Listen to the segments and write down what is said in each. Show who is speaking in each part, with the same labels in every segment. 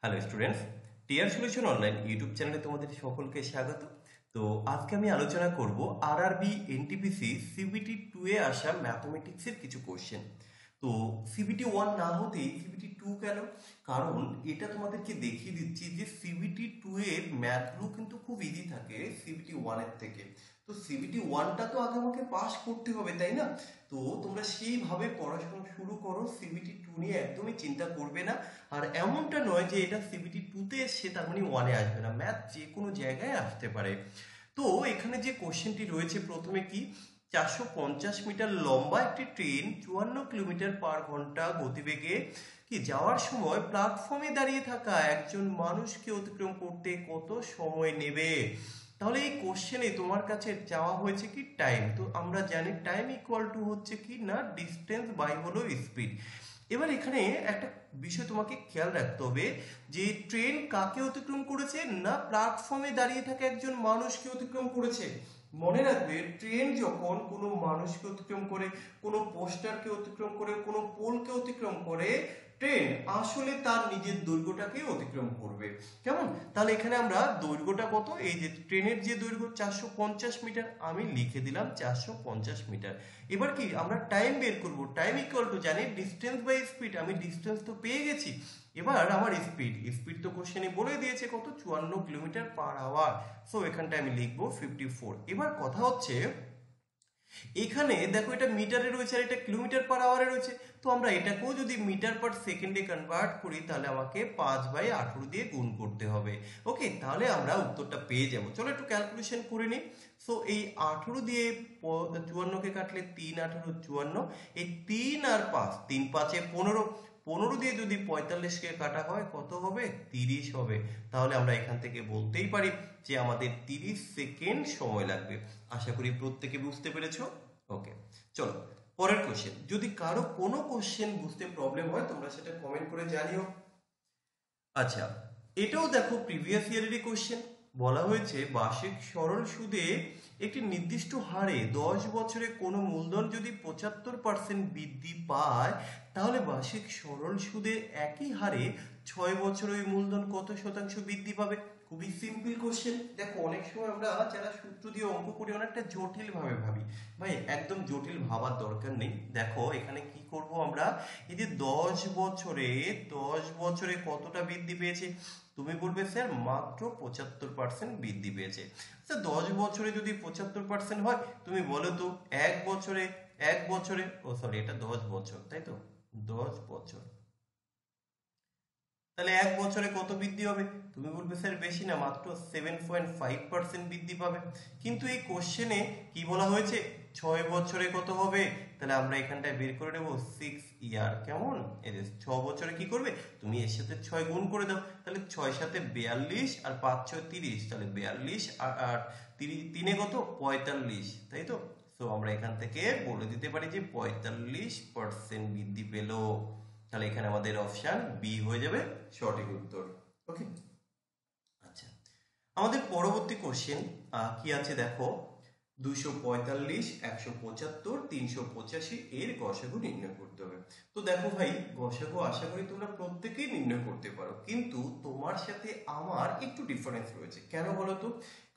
Speaker 1: Hello students, TR solution online YouTube চ্যানেলে তোমাদের সকলকে স্বাগত। তো আজকে আমি আলোচনা করব আরআরবি এনটিপিসি সিবিটি 2 এ আসা ম্যাথমেটিক্সের কিছু কোশ্চেন। তো সিবিটি 1 না হতেই সিবিটি 2 কেন? কারণ এটা তোমাদেরকে দেখিয়ে দিচ্ছি যে সিবিটি 2 এর ম্যাথগুলো কিন্তু খুব ইজি থাকে সিবিটি 1 এর থেকে। তো সিবিটি 1টা তো আগে আমাকে পাস করতে হবে, তাই না? তো তোমরা সেইভাবে পড়াশোনা শুরু করো, সিবিটি 2 নিয়ে একদমই চিন্তা করবে না। আর এমনটা নয় যে এটা সিবিটি 2 তে এসছে তার মানে 1 এ আসবে না, ম্যাথ যে কোনো জায়গায় আসতে পারে। তো এখানে যে কোশ্চেনটি রয়েছে প্রথমে কি, 450 মিটার লম্বা একটি ট্রেন 54 কিলোমিটার পার ঘন্টা গতিবেগে কি যাওয়ার সময় প্ল্যাটফর্মে দাঁড়িয়ে থাকা একজন মানুষকে অতিক্রম করতে কত সময় নেবে? তাহলে এই কোশ্চেনে তোমার কাছে চাওয়া হয়েছে কি টাইম। তো আমরা জানি টাইম ইকুয়াল টু হচ্ছে কি না ডিস্টেন্স বাই হলো স্পিড। এবার এখানে একটা বিষয় তোমাকে খেয়াল রাখতে হবে যে ট্রেন কাকে অতিক্রম করেছে, না প্ল্যাটফর্মে দাঁড়িয়ে থাকা একজন মানুষকে অতিক্রম করেছে। মনে রাখবে, ট্রেন যখন কোনো মানুষকে অতিক্রম করে, কোনো পোস্টারকে অতিক্রম করে, কোনো পোলকে অতিক্রম করে, ট্রেন আসলে তার নিজের দৈর্ঘ্যটাকে অতিক্রম করবে। কেমন? তাহলে এখানে আমরা দৈর্ঘ্যটা কত, এই যে ট্রেনের যে দৈর্ঘ্য 450 মিটার, আমি লিখে দিলাম 450 মিটার। এবার কি আমরা টাইম বের করব, টাইম ইকুয়াল টু জানি ডিস্টেন্স বাই স্পিড, আমি ডিস্টেন্স তো পেয়ে গেছি। এবার আমার স্পিড, স্পিড তো কোশ্চেনে বলে দিয়েছে কত, 54 কিলোমিটার পার আওয়ার। সো এখানটা আমি লিখবো 54। এবার কথা হচ্ছে এখানে দেখো এটা মিটারে রয়েছে আর এটা কিলোমিটার পার আওয়ারে রয়েছে। তো আমরা এটাকেও যদি মিটার পার সেকেন্ডে কনভার্ট করি তাহলে আমাকে 5/18 দিয়ে গুণ করতে হবে। ওকে, তাহলে আমরা উত্তরটা পেয়ে যাব। চলো একটু ক্যালকুলেশন করে নিই। সো এই 18 দিয়ে 54কে কাটলে 3 18 54, এই 3 আর 5, 3 5 15, 15 দিয়ে যদি 45কে কাটা হয় কত হবে, 30 হবে। তাহলে আমরা এখান থেকে বলতেই পারি যে আমাদের 30 সেকেন্ড সময় লাগবে। আশা করি প্রত্যেকে বুঝতে পেরেছো। ওকে, চলো পরের কোশ্চেন। যদি কারো কোনো কোশ্চেন বুঝতে প্রবলেম হয় তোমরা সেটা কমেন্ট করে জানিও। আচ্ছা, এটাও দেখো প্রিভিয়াস ইয়ারেরই কোশ্চেন। বলা হয়েছে বার্ষিক সরল সুদে একটি নির্দিষ্ট হারে 10 বছরে কোনো মূলধন যদি 75% বৃদ্ধি পায়, তাহলে বার্ষিক সরল সুদে একই হারে 6 বছরে ওই মূলধন কত শতাংশ বৃদ্ধি পাবে? খুবই সিম্পল কোশ্চেন। দেখো অনেক সময় আমরা যারা সূত্র দিয়ে অঙ্ক করি অনেকটা জটিল ভাবে ভাবি। ভাই একদম জটিল ভাবার দরকার নেই। দেখো এখানে কি করব আমরা, এই যে 10 বছরে কতটা বৃদ্ধি পেয়েছে, তুমি বলবে স্যার মাত্র 75% বৃদ্ধি পেয়েছে। স্যার 10 বছরে যদি 75% হয়, তুমি বলো তো এক বছরে সরি এটা 10 বছর, তাই তো? 10 বছর, তাহলে এক বছরে কত বৃদ্ধি হবে? তুমি বলবে স্যার বেশি না, মাত্র 7.5% বৃদ্ধি পাবে। কিন্তু এই কোশ্চেনে কি বলা হয়েছে, 6 বছরে কত হবে? তাহলে আমরা এখানটায় বের করে নেবো 6 ইয়ার। কেমন? এই যে 6 বছরে কি করবে, তুমি এর সাথে 6 গুণ করে দাও, তাহলে 6 সাথে 42 আর 5 6 30, তাহলে 42 আর 3 কত, 45, তাই তো? তো আমরা এখান থেকে বলে দিতে পারি যে 45% বৃদ্ধি পেলো। তাহলে এখানে আমাদের অপশন বি হয়ে যাবে সঠিক উত্তর। ওকে, আচ্ছা, আমাদের পরবর্তী কোশ্চেন কি আছে দেখো, 245, 175, 385 এর গসাগু নির্ণয় করতে হবে। তো দেখো ভাই, গসাগু আশা করি তোমরা প্রত্যেকেই নির্ণয় করতে পারো, কিন্তু তোমার সাথে আমার একটু ডিফারেন্স রয়েছে। কেন বলো তো?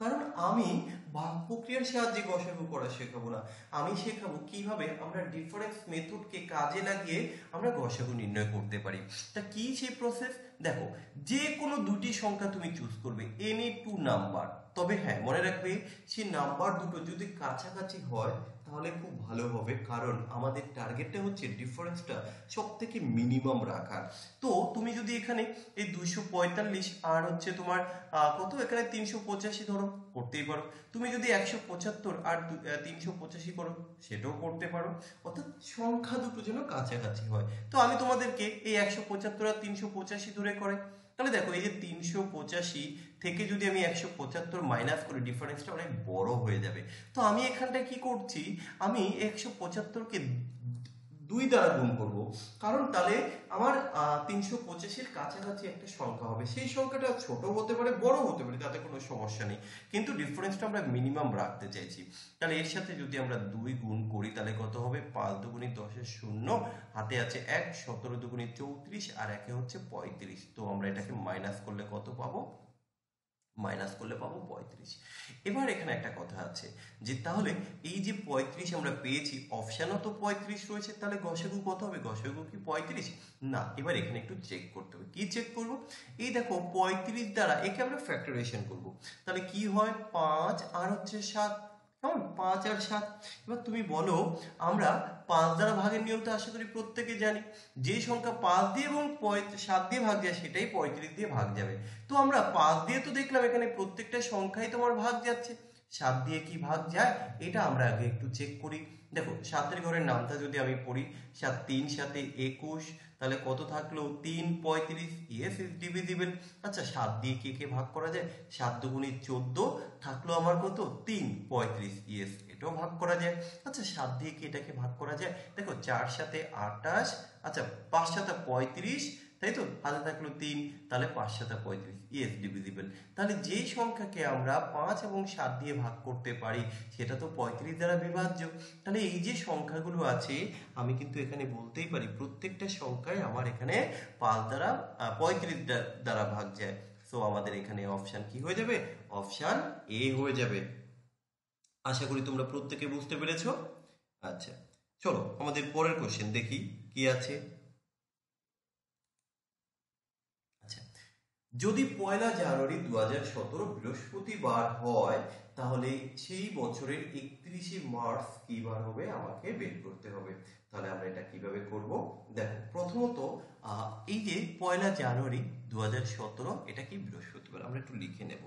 Speaker 1: কারণ আমি ভাগ প্রক্রিয়ার সাহায্যে গসাগু করা শেখাবো না, আমি শেখাবো কিভাবে আমরা ডিফারেন্স মেথডকে কাজে লাগিয়ে আমরা গসাগু নির্ণয় করতে পারি। তা কি সেই প্রসেস? দেখো, যে কোনো দুটি সংখ্যা তুমি চুজ করবে, এনি টু নাম্বার। তবে হ্যাঁ মনে রাখবে, সেই নাম্বার দুটো যদি কাছাকাছি হয় তাহলে খুব ভালো হবে, কারণ আমাদের টার্গেটটা হচ্ছে ডিফারেন্সটা সব থেকে মিনিমাম রাখার। তো তুমি যদি এখানে এই 245 আর হচ্ছে তোমার কত, এখানে 385 ধরো, করতেই পারো। তুমি যদি 175 আর 385 করো, সেটাও করতে পারো। অর্থাৎ সংখ্যা দুটো যেন কাছাকাছি হয়। তো আমি তোমাদেরকে এই 175 আর 385 ধরে করাই। তাহলে দেখো এই যে 385 থেকে যদি আমি 175 মাইনাস করি, ডিফারেন্সটা অনেক বড় হয়ে যাবে। তো আমি এখানটায় কি করছি, আমি 175কে 2 দ্বারা গুণ করব, কারণ তাহলে আমার 325-এর কাছাকাছি একটা সংখ্যা হবে। সেই সংখ্যাটা ছোট হতে পারে, বড় হতে পারে, তাতে কোনো সমস্যা নেই, কিন্তু ডিফারেন্সটা আমরা মিনিমাম রাখতে চাইছি। তাহলে এর সাথে যদি আমরা 2 গুণ করি তাহলে কত হবে? 5 দুগুণে 10-এর 0, হাতে আছে 1, 17 দুগুণে 34, আর একে হচ্ছে 35। তো আমরা এটাকে মাইনাস করলে কত পাবো? মাইনাস করলে পাবো 35। এবার এখানে একটা কথা আছে যে তাহলে এই যে 35 আমরা পেয়েছি, অপশানও তো 35 রয়েছে, তাহলে গসাগু কত হবে? গসাগু কি 35? না। এবার এখানে একটু চেক করতে হবে। কি চেক করব? এই দেখো 35 দ্বারা একে আমরা ফ্যাক্টরাইজেশন করব, তাহলে কি হয়? 5 আর হচ্ছে 7, কেমন? 5 আর 7। এবার তুমি বলো, আমরা 5 দ্বারা ভাগের নিয়ম তো আশা করি প্রত্যেকে জানি, যে সংখ্যা 5 দিয়ে এবং 7 দিয়ে ভাগ যায় সেটাই 35 দিয়ে ভাগ যাবে। তো আমরা 5 দিয়ে তো দেখলাম এখানে প্রত্যেকটা সংখ্যাই তোমার ভাগ যাচ্ছে, 7 দিয়ে কি ভাগ যায় এটা আমরা আগে একটু চেক করি। দেখো 7 ঘরের নামটা যদি আমি পড়ি, 7 3 7 21, তাহলে কত থাকলো? 3 35। Yes, is divisible. আচ্ছা 7 দিয়ে কে কে ভাগ করা যায়? 7 দুগুণে 14, থাকলো আমার কত? 3 35। ইয়েস, এটাও ভাগ করা যায়। আচ্ছা 7 দিয়ে কি এটাকে ভাগ করা যায়? দেখো 4 7 28, আচ্ছা 5 7 35, তাই তো? হাতে থাকলো 3, তাহলে 5 7 35। Yes, divisible. তাহলে যেই সংখ্যাকে আমরা 5 এবং 7 দিয়ে ভাগ করতে পারি সেটা তো 35 দ্বারা বিভাজ্য। তাহলে এই যে সংখ্যাগুলো আছে আমি কিন্তু এখানে বলতেই পারি প্রত্যেকটা সংখ্যায় আমার এখানে 5 দ্বারা 35 দ্বারা ভাগ যায়। সো আমাদের এখানে অপশান কি হয়ে যাবে? অপশান এ হয়ে যাবে। আশা করি তোমরা প্রত্যেকে বুঝতে পেরেছো। আচ্ছা চলো আমাদের পরের কোশ্চেন দেখি কি আছে। আচ্ছা, যদি 1 জানুয়ারি 2017 বৃহস্পতিবার হয় তাহলে সেই বছরের 31 মার্চ কি বার হবে আমাকে বের করতে হবে। তাহলে আমরা এটা কিভাবে করব? দেখো প্রথমত এই যে 1 জানুয়ারি 2017 এটা কি বৃহস্পতিবার, আমরা একটু লিখে নেব।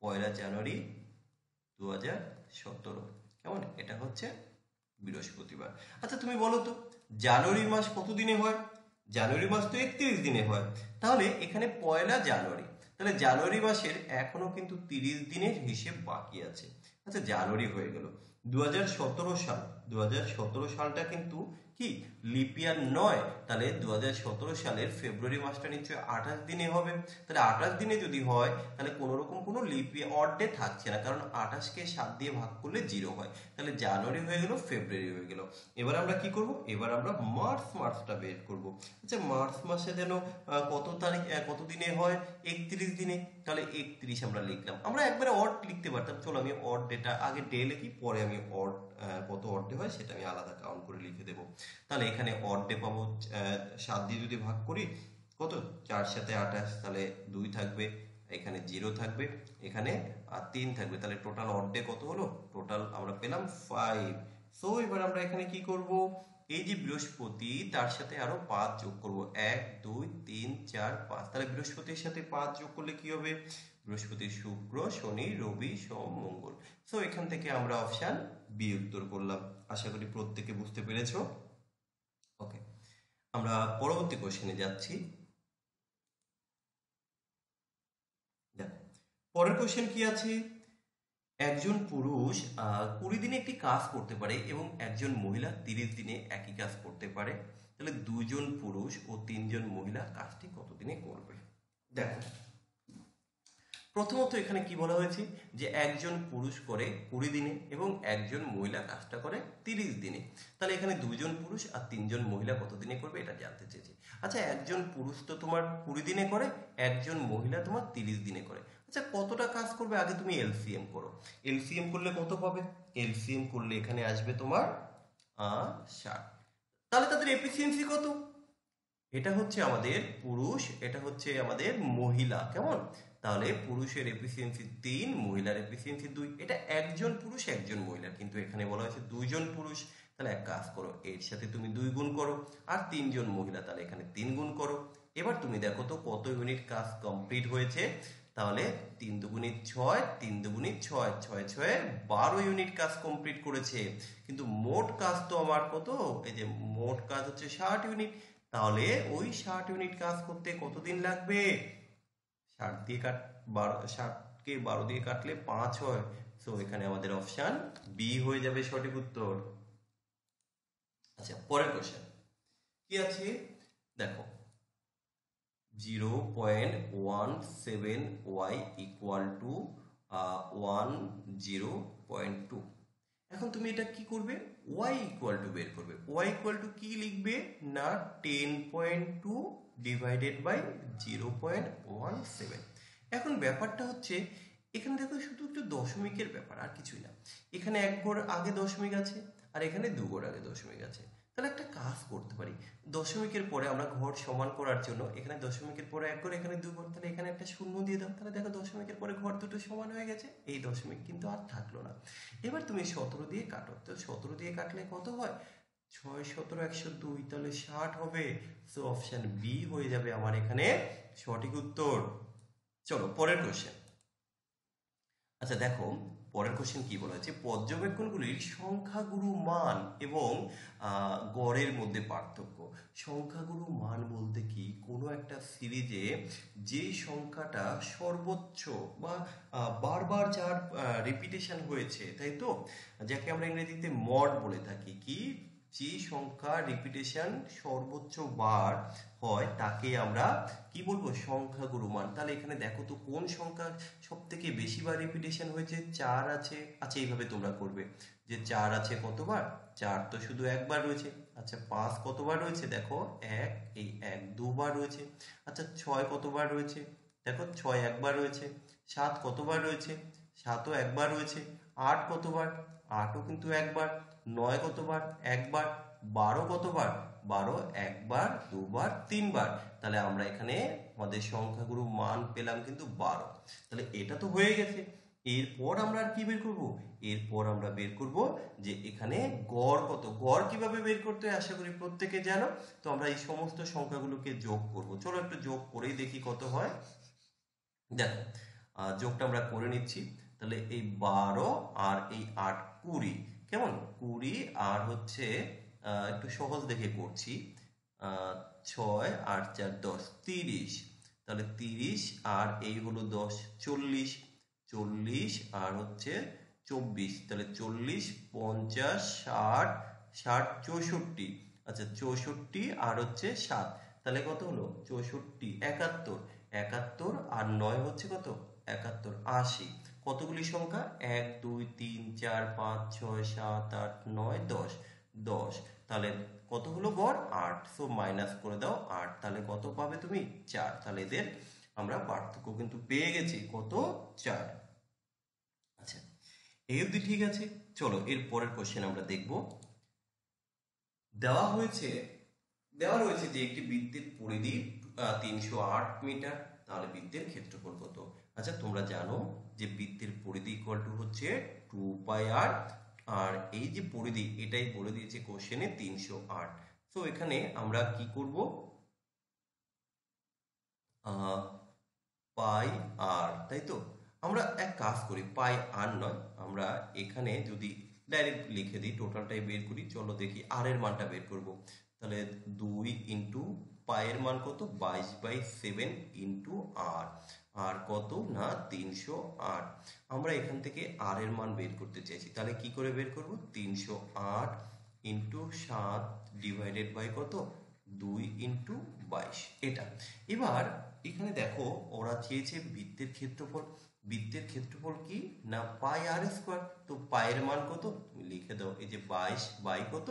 Speaker 1: 1 জানুয়ারি 2017, কেমন? এটা হচ্ছে বৃহস্পতিবার। আচ্ছা তুমি বলো তো জানুয়ারি মাস কত দিনে হয়? জানুয়ারি মাস তো 31 দিনে হয়। তাহলে এখানে 1 জানুয়ারি, তাহলে জানুয়ারি মাসের এখনো কিন্তু 30 দিনের হিসেব বাকি আছে। আচ্ছা জানুয়ারি হয়ে গেল। 2017 সাল, 2017 সালটা কিন্তু কি লিপ ইয়ার নয়, তাহলে 2017 সালের ফেব্রুয়ারি মাসটা নিশ্চয়ই 28 দিনে হবে। তাহলে 28 দিনে যদি হয় তাহলে কোনো রকম কোনো লিপ ইয়ার অড ডে থাকছে না, কারণ 28কে 7 দিয়ে ভাগ করলে 0 হয়। তাহলে জানুয়ারি হয়ে গেল, ফেব্রুয়ারি হয়ে গেল। এবার আমরা কি করব? এবার আমরা মার্চটা বের করব। আচ্ছা মার্চ মাসে যেন কত তারিখ কত দিনে হয়? 31 দিনে। তাহলে 31 আমরা লিখলাম। আমরা একবারে অড লিখতে পারতাম, চলো আমি অড ডেটা আগে ডে লিখি, পরে আমি অড কত অড ডে হয় সেটা আমি আলাদা কাউন্ট করে লিখে দেবো। তাহলে এখানে অড ডে পাবো 7 দিয়ে যদি ভাগ করি কত? 4 7 28, তাহলে 2 থাকবে, এখানে 0 থাকবে, এখানে 3 থাকবে, তাহলে টোটাল অড ডে কত হলো? টোটাল আমরা পেলাম 5। সো এবার আমরা এখানে কি করব? এই যে বৃহস্পতি তার সাথে আরো 5 যোগ করব, 1 2 3 4 5। তাহলে বৃহস্পতির সাথে 5 যোগ করলে কি হবে? বৃহস্পতি শুক্র শনি রবি সোম মঙ্গল। সো এখান থেকে আমরা অপশন বি উত্তর করলাম। আশা করি প্রত্যেকে বুঝতে পেরেছো। ওকে, আমরা পরবর্তী কোশ্চেনে যাচ্ছি। পরের কোশ্চেন কি আছে? একজন পুরুষ 20 দিনে একটি কাজ করতে পারে এবং একজন মহিলা 30 দিনে একই কাজ করতে পারে। তাহলে 2 জন পুরুষ ও 3 জন মহিলা কাজটি কত দিনে করবে? দেখো প্রথমত এখানে কি বলা হয়েছে যে একজন পুরুষ করে 20 দিনে এবং একজন মহিলা কাজটা করে 30 দিনে। তাহলে এখানে 2 জন পুরুষ আর 3 জন মহিলা কত দিনে করবে এটা জানতে চেয়েছি। আচ্ছা একজন পুরুষ তো তোমার 20 দিনে করে, একজন মহিলা তোমার 30 দিনে করে। আচ্ছা কতটা কাজ করবে আগে তুমি এলসিএম করো। এলসিএম করলে কত পাবে? এলসিএম করলে এখানে আসবে তোমার 60। তাহলে তাদের এফিসিয়েন্সি কত? এটা হচ্ছে আমাদের পুরুষ, এটা হচ্ছে আমাদের মহিলা, কেমন? তাহলে পুরুষের এফিসিয়েন্সি 3, মহিলার এফিসিয়েন্সি 2। এটা একজন পুরুষ একজন মহিলা, কিন্তু এখানে বলা হয়েছে 2 জন পুরুষ। তাহলে এক কাজ করো, এর সাথে তুমি 2 গুণ করো, আর 3 জন মহিলা, তাহলে এখানে 3 গুণ করো। এবার তুমি দেখো তো কত ইউনিট কাজ কমপ্লিট হয়েছে। তাহলে 3 দুগুণে 6, 3 দুগুণে 6, 6 6 12 ইউনিট কাজ কমপ্লিট করেছে। কিন্তু মোট কাজ তো আমার কত? এই যে মোট কাজ হচ্ছে 60 ইউনিট। তাহলে ওই 60 ইউনিট কাজ করতে কতদিন লাগবে? 60 দিয়ে 12কে 12 দিয়ে কাটলে 5 হয়। সো সো এখানে আমাদের অপশন বি হয়ে যাবে সঠিক উত্তর। আচ্ছা, পরের কোশ্চেন কি আছে দেখো, 0.17y ইকুয়াল টু 10.2। এখন তুমি এটা কি করবে, y ইকুয়াল টু বের করবে। y ইকুয়াল টু কি লিখবে না 10.2 ডিভাইডেড বাই 0.17। এখন ব্যাপারটা হচ্ছে এখানে দেখো শুধু একটু দশমিকের ব্যাপার, আর কিছুই না। এখানে এক ঘর আগে দশমিক আছে আর এখানে দু ঘর আগে দশমিক আছে। তাহলে একটা কাজ করতে পারি, দশমিকের পরে আমরা ঘর সমান করার জন্য এখানে দশমিকের পরে এক ঘর এখানে দু ঘর, তাহলে এখানে একটা শূন্য দিয়ে দাও। তাহলে দেখো দশমিকের পরে ঘর দুটো সমান হয়ে গেছে, এই দশমিক কিন্তু আর থাকলো না। এবার তুমি 17 দিয়ে কাটো, তো 17 দিয়ে কাটলে কত হয়, 6 17 102, তাহলে 60 হবে। সো অপশন বি হয়ে যাবে আমার এখানে সঠিক উত্তর। চলো পরের কোশ্চেন। আচ্ছা দেখো, পরের কোশ্চেন কি বলা হয়েছে, পর্যবেক্ষণগুলির সংখ্যাগুরু মান এবং গড়ের মধ্যে পার্থক্য। সংখ্যাগুরু মান বলতে কি, কোনো একটা সিরিজে যে সংখ্যাটা সর্বোচ্চ বা বারবার যার রিপিটেশন হয়েছে, তাই তো, যাকে আমরা ইংরেজিতে মড বলে থাকি, কি যে সংখ্যা রিপিটেশন সর্বোচ্চ বার হয় তাকে আমরা কি বলবো, সংখ্যাগুরু মান। তাহলে এখানে দেখো তো কোন সংখ্যা সব থেকে বেশি বার রিপিটেশন হয়েছে, 4 আছে। আচ্ছা এইভাবে তোমরা করবে যে 4 আছে কতবার, 4 তো শুধু একবার রয়েছে। আচ্ছা 5 কতবার রয়েছে, দেখো 1, এই 1 দুবার রয়েছে। আচ্ছা 6 কতবার রয়েছে, দেখো 6 একবার রয়েছে। 7 কতবার রয়েছে, 7ও একবার রয়েছে। 8 কতবার, 8ও কিন্তু একবার। 9 কতবার, একবার। 12 কতবার, 12 একবার, দুবার, তিনবার। তাহলে আমরা এখানে আমাদের সংখ্যাগুরু মান পেলাম কিন্তু 12। তাহলে এটা তো হয়ে গেছে। এরপর আমরা আর কি বের করব, এরপর আমরা বের করব যে এখানে গড় কত। গড় কিভাবে বের করতে হয় আশা করি প্রত্যেকে জানো। তো আমরা এই সমস্ত সংখ্যাগুলোকে যোগ করব। চলো একটু যোগ করেই দেখি কত হয়। দেখো যোগটা আমরা করে নিচ্ছি। তাহলে এই 12 আর এই 8 20, কেমন 20 আর হচ্ছে একটু সহজ দেখে করছি, 6 8 4 10 30। তাহলে 30 আর এই হলো 10 40, 40 আর হচ্ছে 24। তাহলে 40 50 60 60 64। আচ্ছা 64 আর হচ্ছে 7, তাহলে কত হলো 64 71। 71 আর 9 হচ্ছে কত 71 80। কতগুলি সংখ্যা 1 2 3 4 5 6 7 8 9 10 10। তাহলে কত হলো গড় 8। সো মাইনাস করে দাও 8, তাহলে কত পাবে তুমি 4। তাহলে এদের আমরা পার্থক্য কিন্তু পেয়ে গেছি কত 4। আচ্ছা এই অবধি ঠিক আছে। চলো এর পরের কোশ্চেন আমরা দেখব। দেওয়া রয়েছে যে একটি বৃত্তের পরিধি 308 মিটার, তাহলে বৃত্তের ক্ষেত্রফল কত। আচ্ছা তোমরা জানো যে বৃত্তের পরিধি ইকুয়াল টু হচ্ছে 2πr, আর এই যে পরিধি এটাই বলে দিয়েছে কোশ্চেনে 308। তো এখানে আমরা কি করব, পাই আর, তাই তো। আমরা এক কাজ করি, পাই আর নয়, আমরা এখানে যদি ডাইরেক্ট লিখে দিই, টোটালটাই বের করি। চলো দেখি আর এর মানটা বের করব। তাহলে 2 ইন্টু পায়ের মান কত 22/7 ইন্টু আর, আর কত না 308। আমরা এখান থেকে আর এর মান বের করতে চাইছি, তাহলে কি করে বের করব, 308 ইন্টু 7 ডিভাইডেড বাই কত 2 ইন্টু 22, এটা। এবার এখানে দেখো ওরা চেয়েছে বৃত্তের ক্ষেত্রফল। বৃত্তের ক্ষেত্রফল কি না পাই আর স্কোয়ার। তো পায়ের মান কত তুমি লিখে দাও, এই যে 22 বাই কত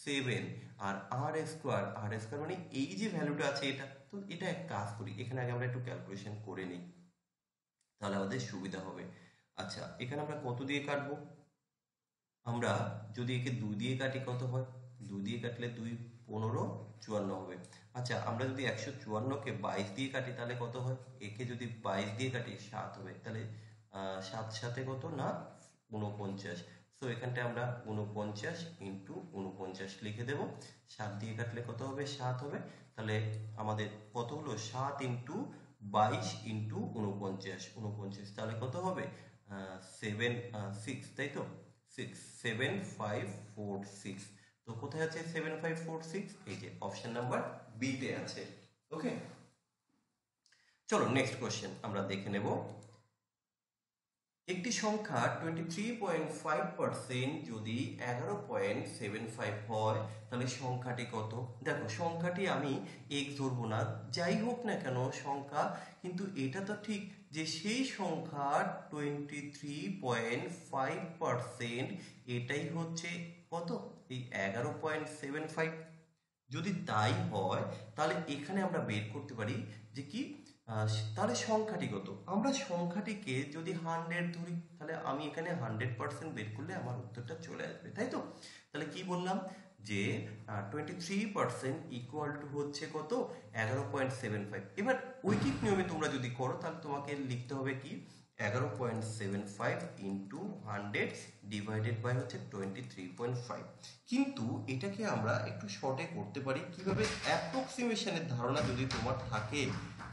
Speaker 1: 7, আর আর স্কোয়ার, আর স্কোয়ার মানে এই যে ভ্যালুটা আছে এটা। তো এটা এক কাজ করি, এখানে আগে আমরা একটু ক্যালকুলেশন করে নিই, তাহলে আমাদের সুবিধা হবে। আচ্ছা এখানে আমরা কত দিয়ে কাটবো, আমরা যদি একে 2 দিয়ে কাটি কত হয়, 2 দিয়ে কাটলে 2 15 54 হবে। আচ্ছা আমরা যদি 154কে 22 দিয়ে কাটি তাহলে কত হয়, একে যদি 22 দিয়ে কাটি 7 হবে। তাহলে 7 সাথে কত না 49। সো এখানটায় আমরা 49 ইন্টু 49 লিখে দেব। 7 দিয়ে কাটলে কত হবে 7 হবে। তাহলে আমাদের কত হলো 7 ইন্টু 22 ইন্টু 49, তাহলে কত হবে 6, তাই তো 7546। তো কোথায় আছে 7546, এই যে অপশন নাম্বার বি তে আছে। ওকে চলো নেক্সট কোশ্চেন আমরা দেখে নেব। একটি সংখ্যা 23.5% যদি 11.75 হয় তাহলে সংখ্যাটি কত? দেখো সংখ্যাটি আমি x ধরবো না, যাই হোক না কেন সংখ্যা, কিন্তু এটা তো ঠিক যে সেই সংখ্যা 23.5% এটাই হচ্ছে কত? এই 11.75। যদি তাই হয় তাহলে এখানে আমরা বের করতে পারি যে কি, তাহলে সংখ্যাটি কত? আমরা সংখ্যাটিকে যদি 100 ধরি তাহলে আমি এখানে 100% বের করলে আমার উত্তরটা চলে আসবে, তাই তো? তাহলে কি বললাম যে 23% ইকুয়াল টু হচ্ছে কত? 11.75। এবার ঐকিক নিয়মে তোমরা যদি করো তাহলে তোমাকে লিখতে হবে কি 11.75 ইন্টু 100 ডিভাইডেড বাই হচ্ছে 23.5। কিন্তু এটাকে আমরা একটু শর্টে করতে পারি কিভাবে? অ্যাপ্রক্সিমেশনের ধারণা যদি তোমার থাকে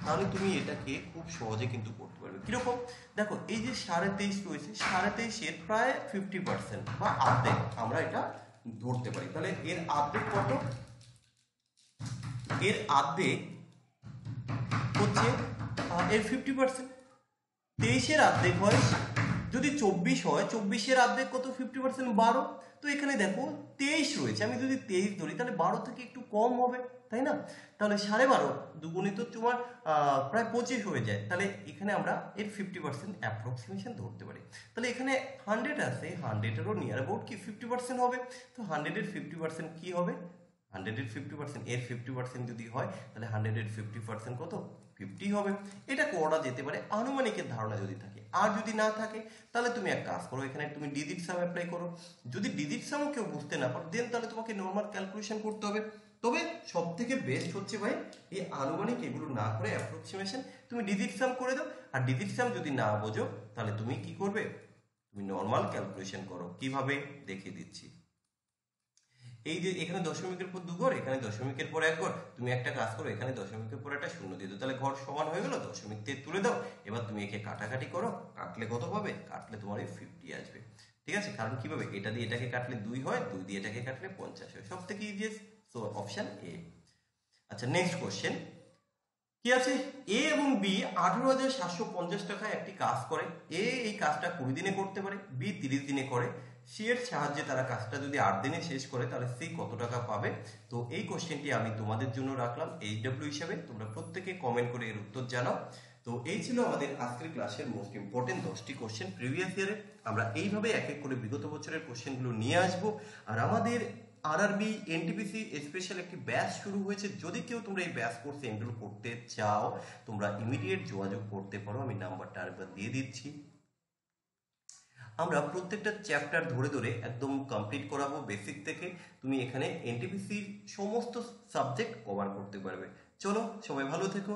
Speaker 1: তাহলে তুমি এটাকে খুব সহজে কিন্তু করতে পারবে। কিরকম? দেখো এই যে 23.5 রয়েছে, 23.5-এর প্রায় 50% বা অর্ধেক আমরা এটা ধরতে পারি। তাহলে এর অর্ধেক কত? এর অর্ধেক হচ্ছে এর 50%। 23-এর অর্ধেক হয় যদি 24 হয়, 24-এর অর্ধেক কত? 50% 12। তো এখানে দেখো 23 রয়েছে, আমি যদি 23 ধরি তাহলে 12 থেকে একটু কম হবে, তাই না? তাহলে 12.5 দুগুণিত তোমার প্রায় 25 হয়ে যায়। তাহলে এখানে আমরা এর 50% অ্যাপ্রক্সিমেশন ধরতে পারি। তাহলে এখানে 100 আছে, 100-এরও নিয়ার অ্যাবাউট কি 50% হবে। তো 100-এর 50% কি হবে? 100-এর 50% এর 50% যদি হয় তাহলে 100-এর 50% কত? 50 হবে। এটা করা যেতে পারে আনুমানিকের ধারণা যদি থাকে। আর যদি না থাকে তাহলে তুমি এক কাজ করো, এখানে তুমি ডিজিট সাম অ্যাপ্লাই করো। যদি ডিজিট সামও কেউ বুঝতে না পারো দেন তাহলে তোমাকে নর্মাল ক্যালকুলেশন করতে হবে। তবে সব থেকে বেস্ট হচ্ছে ভাই এই আনুমানিক এগুলো না করে অ্যাপ্রক্সিমেশন তুমি ডিজিট সাম করে দাও। আর ডিজিট সাম যদি না বোঝো তাহলে তুমি কি করবে? তুমি নর্মাল ক্যালকুলেশন করো। কিভাবে দেখিয়ে দিচ্ছি। এই যে এখানে দশমিকের পর 2 ঘর, এখানে দশমিকের পর 1 ঘর, তুমি একটা কাজ করো এখানে দশমিকের পর একটা শূন্য দিয়ে দাও, তাহলে ঘর সমান হয়ে গেল। দশমিক দিয়ে তুলে দাও। এবার তুমি একে কাটাকাটি করো, কাটলে কত পাবে? কাটলে তোমার এই 50 আসবে। ঠিক আছে? কারণ কিভাবে? এটা দিয়ে এটাকে কাটলে 2 হয়, 2 দিয়ে এটাকে কাটলে 50 হয়। সব থেকে ইজিয়েস্ট, সো অপশন এ। আচ্ছা নেক্সট কোশ্চেন কি আছে? এ এবং বি 18,750 টাকায় একটি কাজ করে। এ এই কাজটা 20 দিনে করতে পারে, বি 30 দিনে করে। সি এর সাহায্যে তারা কাজটা যদি 8 দিনে শেষ করে তাহলে সি কত টাকা পাবে? তো এই কোশ্চেনটি আমি তোমাদের জন্য রাখলাম এইচডব্লিউ হিসেবে। তোমরা প্রত্যেকে কমেন্ট করে এর উত্তর জানাও। তো এই ছিল আমাদের আজকের ক্লাসের মোস্ট ইম্পর্টেন্ট 10টি কোশ্চেন প্রিভিয়াস ইয়ারে। আমরা এইভাবে এক এক করে বিগত বছরের কোশ্চেনগুলো নিয়ে আসবো। আর আমাদের আরআরবি এনটিপিসি স্পেশাল একটি ব্যাচ শুরু হয়েছে। যদি কেউ তোমরা এই ব্যাচ কোর্সে এনরোল করতে চাও তোমরা ইমিডিয়েট যোগাযোগ করতে পারো, আমি নাম্বারটা আরেকবার দিয়ে দিচ্ছি। আমরা প্রত্যেকটা চ্যাপ্টার ধরে ধরে একদম কমপ্লিট করাবো বেসিক থেকে। তুমি এখানে এনটিপিসির সমস্ত সাবজেক্ট কভার করতে পারবে। চলো সবাই ভালো থেকো।